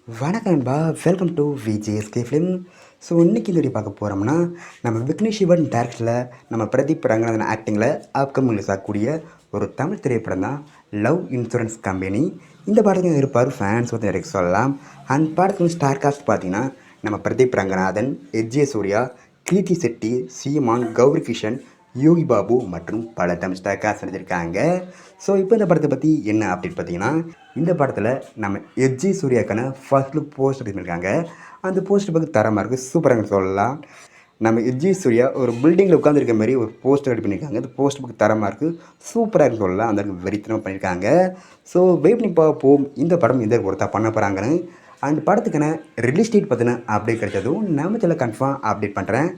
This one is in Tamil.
வணக்கம் நண்பா, welcome to VJSK film. So இன்றைக்கி இந்த வீடியோ பார்க்க போகிறோம்னா, நம்ம விக்னேஷ் சிவன் டேரக்டரில் நம்ம பிரதீப் ரங்கநாதன் ஆக்டிங்கில் அப்கமிங் ரிலீஸ் ஆகக்கூடிய ஒரு தமிழ் திரைப்படம் தான் லவ் இன்சூரன்ஸ் கம்பெனி. இந்த படத்துக்கு இருப்பார் ஃபேன்ஸ் வந்து எனக்கு சொல்லலாம். அந்த படத்துக்கு ஸ்டார் காஸ்ட் பார்த்தீங்கன்னா, நம்ம பிரதீப் ரங்கநாதன், எஜ்ஜே சூர்யா, கீர்த்தி செட்டி, சீமான், கௌரி கிஷன், யோகி பாபு மற்றும் பல தமிழ் ஸ்டார் காஸ்ட் நடிச்சிருக்காங்க. ஸோ இப்போ இந்த படத்தை பற்றி என்ன அப்படின்னு பார்த்தீங்கன்னா, இந்த படத்தில் நம்ம எஜ்ஜே சூர்யாக்கான ஃபர்ஸ்ட் லுக் போஸ்டர் பண்ணியிருக்காங்க. அந்த போஸ்டர் பார்க்க தரமாக இருக்குது, சூப்பராக சொல்லலாம். நம்ம எஜ்ஜே சூர்யா ஒரு பில்டிங்கில் உட்காந்துருக்க மாதிரி ஒரு போஸ்டர் ரெடி பண்ணியிருக்காங்க. அந்த போஸ்டர் பார்க்க தரமாக இருக்குது, சூப்பராக இருக்குன்னு சொல்லலாம். அந்த வெறித்தனமாக பண்ணியிருக்காங்க. ஸோ வெயிட் பண்ணி பார்ப்போம் இந்த படம் எந்த ஒருத்தா பண்ண போகிறாங்கன்னு. அந்த படத்துக்கான ரிலீஸ் டேட் பார்த்தீங்கன்னா அப்டேட் கிடைச்சதும் நம்ம சேனல் கன்ஃபார்ம் அப்டேட் பண்ணுறேன்.